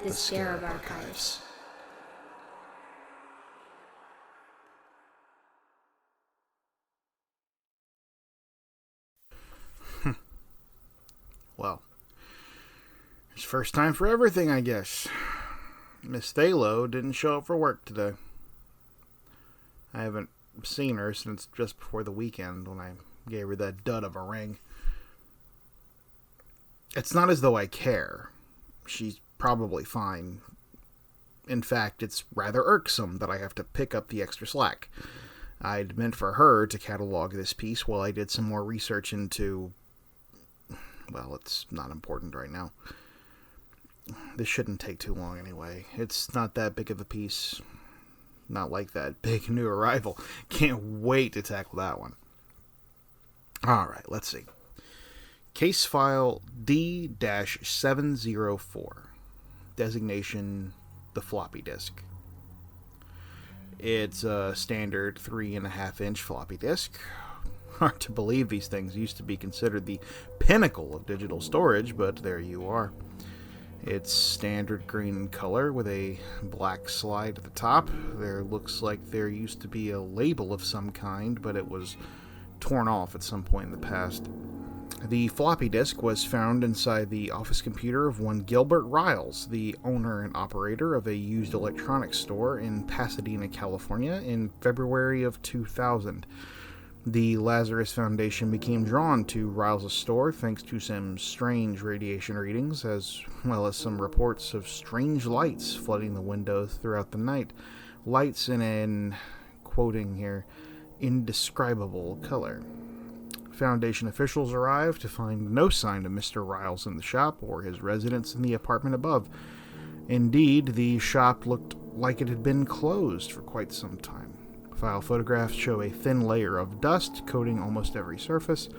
The Scarab Archives. Well, it's first time for everything, I guess. Miss Thalo didn't show up for work today. I haven't seen her since just before the weekend when I gave her that dud of a ring. It's not as though I care. She's probably fine. In fact, it's rather irksome that I have to pick up the extra slack. I'd meant for her to catalog this piece while I did some more research into... Well, it's not important right now. This shouldn't take too long anyway. It's not that big of a piece. Not like that big new arrival. Can't wait to tackle that one. Alright, let's see. Case file D-704. Designation, the floppy disk. It's a standard 3.5-inch floppy disk. Hard to believe these things used to be considered the pinnacle of digital storage, but there you are. It's standard green in color with a black slide at the top. There looks like there used to be a label of some kind, but it was torn off at some point in the past. The floppy disk was found inside the office computer of one Gilbert Riles, the owner and operator of a used electronics store in Pasadena, California, in February of 2000. The Lazarus Foundation became drawn to Riles' store thanks to some strange radiation readings, as well as some reports of strange lights flooding the windows throughout the night. Lights in an, quoting here, indescribable color. Foundation officials arrived to find no sign of Mr. Riles in the shop or his residence in the apartment above. Indeed, the shop looked like it had been closed for quite some time. File photographs show a thin layer of dust coating almost every surface.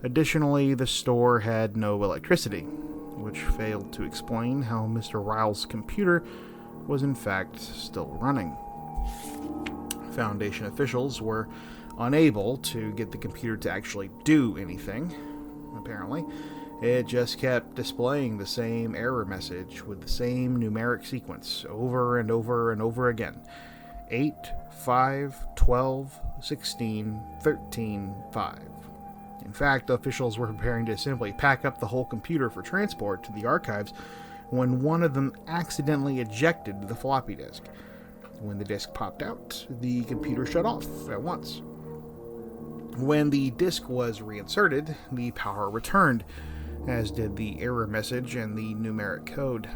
Additionally, the store had no electricity, which failed to explain how Mr. Riles' computer was in fact still running. Foundation officials were unable to get the computer to actually do anything, apparently. It just kept displaying the same error message with the same numeric sequence over and over and over again. 8, 5, 12, 16, 13, 5. In fact, officials were preparing to simply pack up the whole computer for transport to the archives when one of them accidentally ejected the floppy disk. When the disk popped out, the computer shut off at once. When the disk was reinserted, the power returned, as did the error message and the numeric code.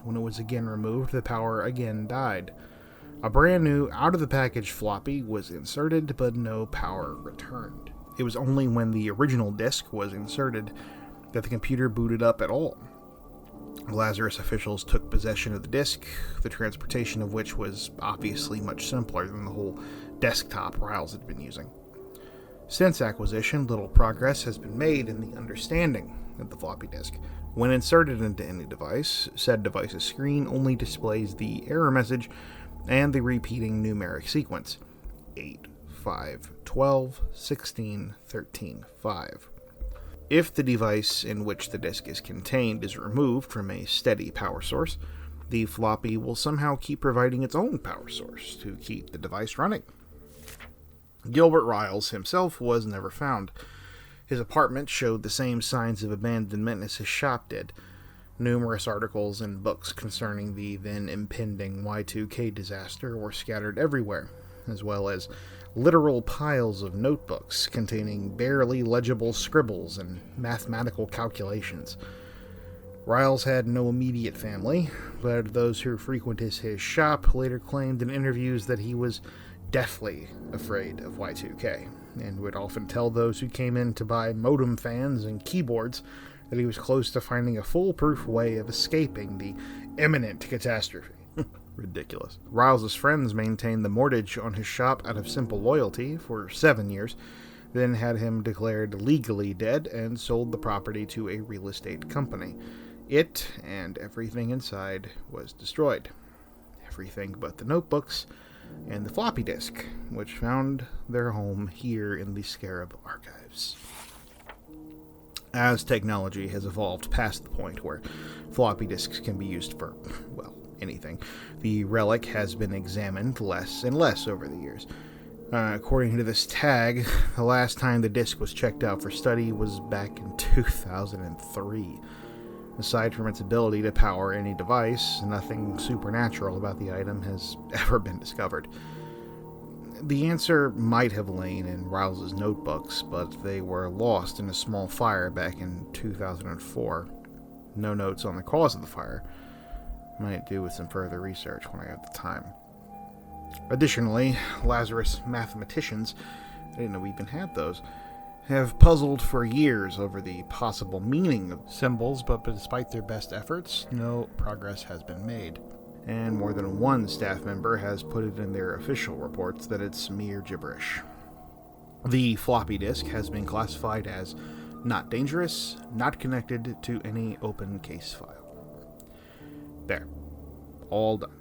When it was again removed, the power again died. A brand new, out-of-the-package floppy was inserted, but no power returned. It was only when the original disk was inserted that the computer booted up at all. Lazarus officials took possession of the disk, the transportation of which was obviously much simpler than the whole desktop Riles had been using. Since acquisition, little progress has been made in the understanding of the floppy disk. When inserted into any device, said device's screen only displays the error message and the repeating numeric sequence: 8, 5, 12, 16, 13, 5. If the device in which the disk is contained is removed from a steady power source, the floppy will somehow keep providing its own power source to keep the device running. Gilbert Riles himself was never found. His apartment showed the same signs of abandonment as his shop did. Numerous articles and books concerning the then impending Y2K disaster were scattered everywhere, as well as literal piles of notebooks containing barely legible scribbles and mathematical calculations. Riles had no immediate family, but those who frequented his shop later claimed in interviews that he was deathly afraid of Y2K, and would often tell those who came in to buy modem fans and keyboards that he was close to finding a foolproof way of escaping the imminent catastrophe. Ridiculous. Riles' friends maintained the mortgage on his shop out of simple loyalty for 7 years, then had him declared legally dead and sold the property to a real estate company. It, and everything inside, was destroyed. Everything but the notebooks and the floppy disk, which found their home here in the Scarab archives. As technology has evolved past the point where floppy disks can be used for, well, anything, the relic has been examined less and less over the years. According to this tag, the last time the disk was checked out for study was back in 2003. Aside from its ability to power any device, nothing supernatural about the item has ever been discovered. The answer might have lain in Riles' notebooks, but they were lost in a small fire back in 2004. No notes on the cause of the fire. Might do with some further research when I have the time. Additionally, Lazarus mathematicians, I didn't know we even had those, have puzzled for years over the possible meaning of symbols, but despite their best efforts, no progress has been made. And more than one staff member has put it in their official reports that it's mere gibberish. The floppy disk has been classified as not dangerous, not connected to any open case file. There. All done.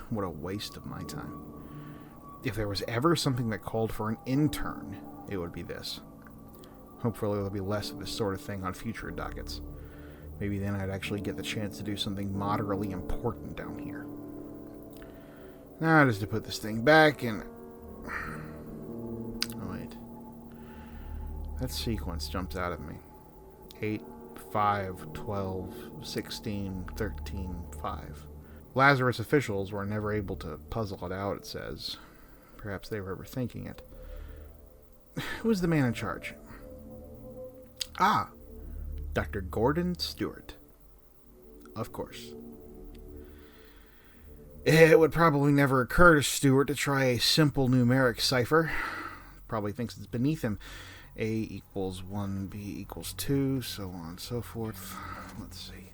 What a waste of my time. If there was ever something that called for an intern, it would be this. Hopefully there'll be less of this sort of thing on future dockets. Maybe then I'd actually get the chance to do something moderately important down here. Now, just to put this thing back and... Oh, wait. That sequence jumps out at me. 8, 5, 12, 16, 13, 5. Lazarus officials were never able to puzzle it out, it says. Perhaps they were overthinking it. Who was the man in charge? Ah! Dr. Gordon Stewart. Of course. It would probably never occur to Stewart to try a simple numeric cipher. Probably thinks it's beneath him. A equals 1, B equals 2, so on and so forth. Let's see.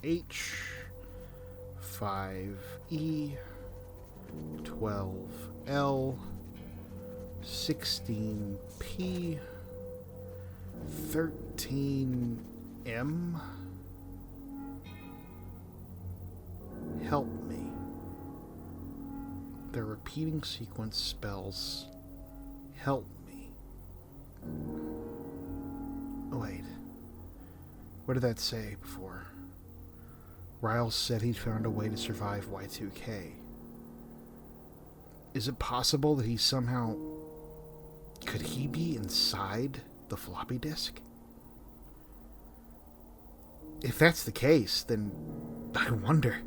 8H, 5E, 12L, 16P, 13M. Help me. The repeating sequence spells help me. Oh, wait. What did that say before? Riles said he'd found a way to survive Y2K. Is it possible that he somehow... Could he be inside the floppy disk? If that's the case, then I wonder,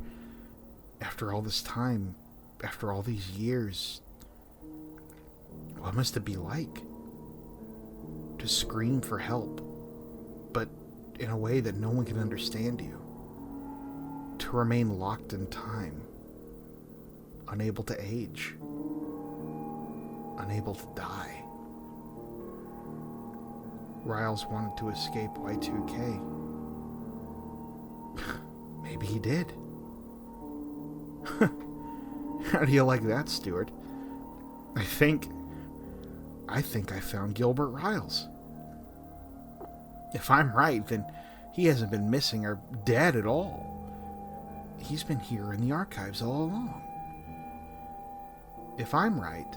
after all this time, after all these years, what must it be like to scream for help, but in a way that no one can understand you? To remain locked in time, unable to age, unable to die. Riles wanted to escape Y2K. Maybe he did. How do you like that, Stuart? I think I found Gilbert Riles. If I'm right, then he hasn't been missing or dead at all. He's been here in the archives all along. If I'm right,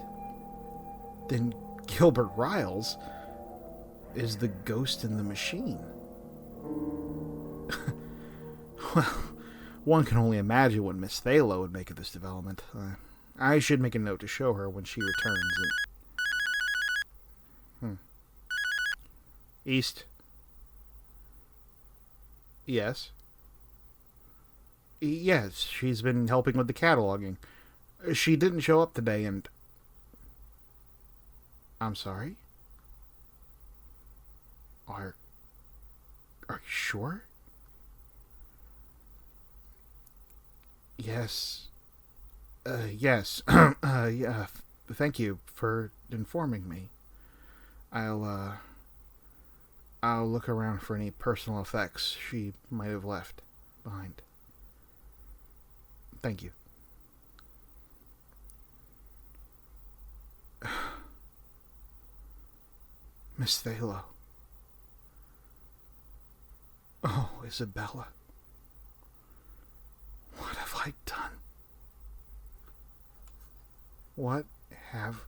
then Gilbert Riles is the ghost in the machine. Well, one can only imagine what Miss Thalo would make of this development. I should make a note to show her when she returns. East. Yes. Yes, she's been helping with the cataloging. She didn't show up today and... I'm sorry? Are you sure? Yes. Yes. Yeah. Thank you for informing me. I'll look around for any personal effects she might have left behind. Thank you. Miss Thalo. Oh, Isabella. What have I done? What have